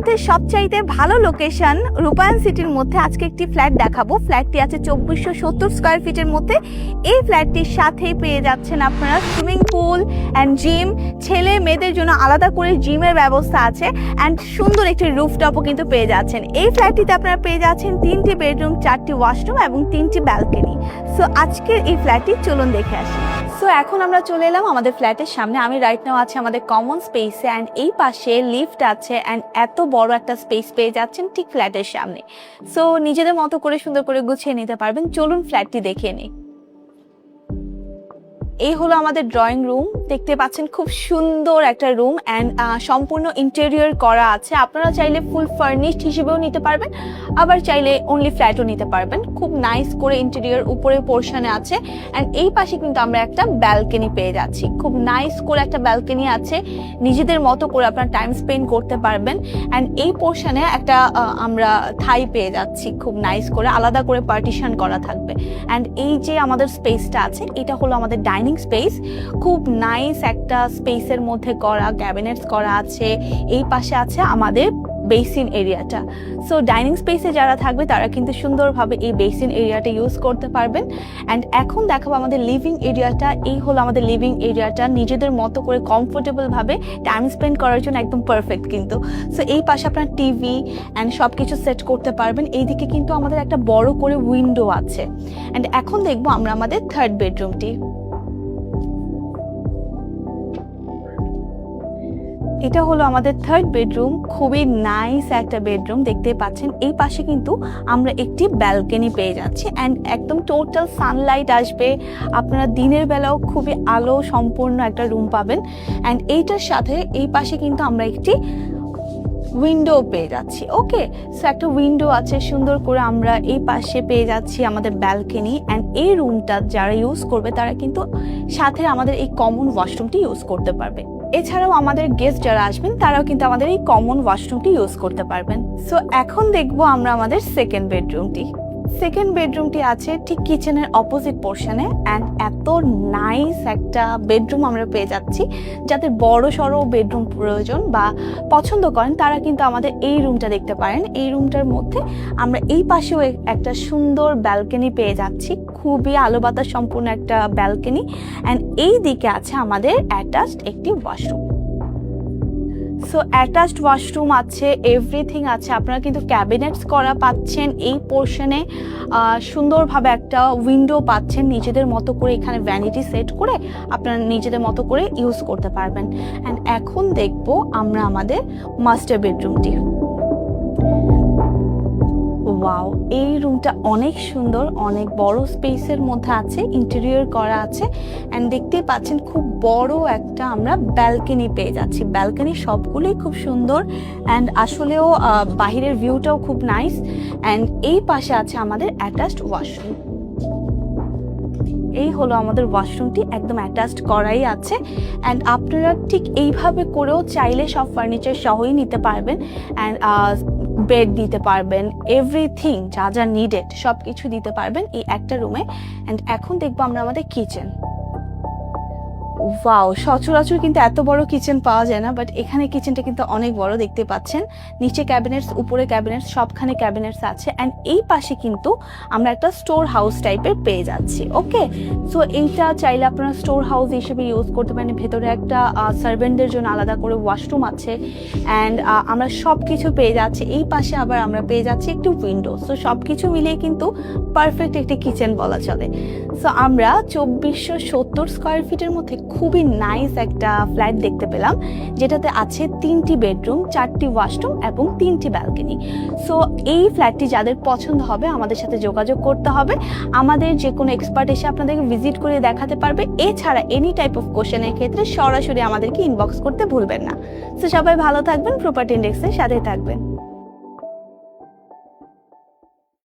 মুহূর্তে সবচাইতে ভালো লোকেশন রূপায়ণ সিটির মধ্যে আজকে একটি ফ্ল্যাট দেখাবো। ফ্ল্যাটটি আছে 2470 স্কয়ার ফিটের মধ্যে। এই ফ্ল্যাটটির সাথেই পেয়ে যাচ্ছেন আপনারা সুইমিং পুল অ্যান্ড জিম, ছেলে মেয়েদের জন্য আলাদা করে জিমের ব্যবস্থা আছে অ্যান্ড সুন্দর একটি রুফটপও কিন্তু পেয়ে যাচ্ছেন। এই ফ্ল্যাটটিতে আপনারা পেয়ে যাচ্ছেন 3টি বেডরুম, 4টি ওয়াশরুম এবং 3টি ব্যালকনি। সো আজকের এই ফ্ল্যাটটি চলুন দেখে আসি। সো এখন আমরা চলে এলাম আমাদের ফ্ল্যাটের সামনে। আমি রাইট নাও আছি আমাদের কমন স্পেসে অ্যান্ড এই পাশে লিফট আছে অ্যান্ড এত বড় একটা স্পেস পেয়ে যাচ্ছেন ঠিক ফ্ল্যাটের সামনে। সো নিজেদের মতো করে সুন্দর করে গুছিয়ে নিতে পারবেন। চলুন ফ্ল্যাটটি দেখিয়ে নিই। এই হলো আমাদের ড্রয়িং রুম, দেখতে পাচ্ছেন খুব সুন্দর একটা রুম অ্যান্ড সম্পূর্ণ ইন্টেরিয়র করা আছে। আপনারা চাইলে ফুল ফার্নিশড হিসেবেও নিতে পারবেন, আবার চাইলে অনলি ফ্ল্যাটও নিতে পারবেন। খুব নাইস করে ইন্টেরিয়র উপরের পোর্শনে আছে অ্যান্ড এই পাশে কিন্তু আমরা একটা ব্যালকনি পেয়ে যাচ্ছি। খুব নাইস করে একটা ব্যালকনি আছে, নিজেদের মতো করে আপনারা টাইম স্পেন্ড করতে পারবেন। অ্যান্ড এই পোর্শনে একটা আমরা থাই পেয়ে যাচ্ছি, খুব নাইস করে আলাদা করে পার্টিশন করা থাকবে। অ্যান্ড এই যে আমাদের স্পেসটা আছে, এটা হলো আমাদের ডাইনিং স্পেস। খুব নাইস একটা স্পেসের মধ্যে করা, ক্যাবিনেটস করা আছে। এই পাশে আছে আমাদের বেসিন এরিয়াটা। সো ডাইনিং স্পেসে যারা থাকবে তারা কিন্তু সুন্দরভাবে এই বেসিন এরিয়াটা ইউজ করতে পারবেন। অ্যান্ড এখন দেখাবো আমাদের লিভিং এরিয়াটা। এই হলো আমাদের লিভিং এরিয়াটা, নিজেদের মতো করে কমফোর্টেবল ভাবে টাইম স্পেন্ড করার জন্য একদম পারফেক্ট কিন্তু। সো এই পাশে আপনার টিভি অ্যান্ড সব কিছু সেট করতে পারবেন। এইদিকে কিন্তু আমাদের একটা বড় করে উইন্ডো আছে। অ্যান্ড এখন দেখবো আমরা আমাদের থার্ড বেডরুমটি। এটা হলো আমাদের থার্ড বেডরুম, খুবই নাইস একটা বেডরুম দেখতে পাচ্ছেন। এই পাশে কিন্তু আমরা একটি ব্যালকনি পেয়ে যাচ্ছি অ্যান্ড একদম টোটাল সানলাইট আসবে। আপনারা দিনের বেলাও খুবই আলো সম্পূর্ণ একটা রুম পাবেন। অ্যান্ড এইটার সাথে এই পাশে কিন্তু আমরা একটি উইন্ডো পেয়ে যাচ্ছি। ওকে, সো একটা উইন্ডো আছে সুন্দর করে। আমরা এই পাশে পেয়ে যাচ্ছি আমাদের ব্যালকনি অ্যান্ড এই রুমটা যারা ইউজ করবে তারা কিন্তু সাথে আমাদের এই কমন ওয়াশরুমটি ইউজ করতে পারবে। এছাড়াও আমাদের গেস্ট যারা আসবেন তারাও কিন্তু আমাদের এই কমন ওয়াশরুমটি ইউজ করতে পারবেন। সো এখন দেখবো আমরা আমাদের সেকেন্ড বেডরুমটি। সেকেন্ড বেডরুমটি আছে ঠিক কিচেনের অপোজিট পোর্শনে অ্যান্ড এত নাইস একটা বেডরুম আমরা পেয়ে যাচ্ছি। যাদের বড় সড়ো বেডরুম প্রয়োজন বা পছন্দ করেন তারা কিন্তু আমাদের এই রুমটা দেখতে পারেন। এই রুমটার মধ্যে আমরা এই পাশেও একটা সুন্দর ব্যালকনি পেয়ে যাচ্ছি, খুবই আলো বাতাস সম্পূর্ণ একটা ব্যালকনি। অ্যান্ড এই দিকে আছে আমাদের অ্যাটাচড একটি ওয়াশরুম। সো অ্যাটাচড ওয়াশরুম আছে, এভরিথিং আছে। আপনারা কিন্তু ক্যাবিনেটস করা পাচ্ছেন এই পোর্শনে, সুন্দরভাবে একটা উইন্ডো পাচ্ছেন। নিজেদের মতো করে এখানে ভ্যানিটি সেট করে আপনারা নিজেদের মতো করে ইউজ করতে পারবেন। অ্যান্ড এখন দেখবো আমরা আমাদের মাস্টার বেডরুমটি। ওয়াও, এই রুমটা অনেক সুন্দর, অনেক বড় স্পেসের মধ্যে আছে, ইন্টেরিয়র করা আছে অ্যান্ড দেখতেই পাচ্ছেন খুব বড় একটা আমরা ব্যালকনি পেয়ে যাচ্ছি। ব্যালকনি সবগুলোই খুব সুন্দর অ্যান্ড আসলেও বাহিরের ভিউটাও খুব নাইস। অ্যান্ড এই পাশে আছে আমাদের অ্যাটাচড ওয়াশরুম। এই হলো আমাদের ওয়াশরুমটি, একদম অ্যাটাচড করাই আছে। অ্যান্ড আপনারা ঠিক এইভাবে করেও চাইলে সব ফার্নিচার সহই নিতে পারবেন অ্যান্ড বেড দিতে পারবেন, এভরিথিং যা যা নিডেড সব কিছু দিতে পারবেন এই একটা রুমে। অ্যান্ড এখন দেখবো আমরা আমাদের কিচেন। ওয়াও, সচরাচর কিন্তু এত বড় কিচেন পাওয়া যায় না, বাট এখানে কিচেনটা কিন্তু অনেক বড় দেখতে পাচ্ছেন। নিচে ক্যাবিনেটস, উপরে ক্যাবিনেটস, সবখানে ক্যাবিনেটস আছে। অ্যান্ড এই পাশে কিন্তু আমরা একটা স্টোর হাউস টাইপের পেয়ে যাচ্ছি। ওকে, সো এইটা চাইলে আপনারা স্টোর হাউস হিসেবে ইউজ করতে পারেন। ভেতরে একটা সার্ভেন্টদের জন্য আলাদা করে ওয়াশরুম আছে অ্যান্ড আমরা সব কিছু পেয়ে যাচ্ছি। এই পাশে আবার আমরা পেয়ে যাচ্ছি একটি উইন্ডো। সো সব কিছু মিলিয়ে কিন্তু পারফেক্ট একটি কিচেন বলা চলে। সো আমরা 2470 স্কয়ার ফিটের মধ্যে খুবই নাইস একটা ফ্ল্যাট দেখতে পেলাম, যেটাতে আছে 3টি বেডরুম, 4টি ওয়াশরুম এবং 3টি ব্যালকনি। সো এই ফ্ল্যাটটি যাদের পছন্দ হবে আমাদের সাথে যোগাযোগ করতে হবে। আমাদের যে কোনো এক্সপার্ট এসে আপনাদেরকে ভিজিট করে দেখাতে পারবে। এছাড়া এনি টাইপ অফ কোশ্চেনের ক্ষেত্রে সরাসরি আমাদেরকে ইনবক্স করতে ভুলবেন না। সো সবাই ভালো থাকবেন, প্রপার্টি ইন্ডেক্সের সাথে থাকবেন।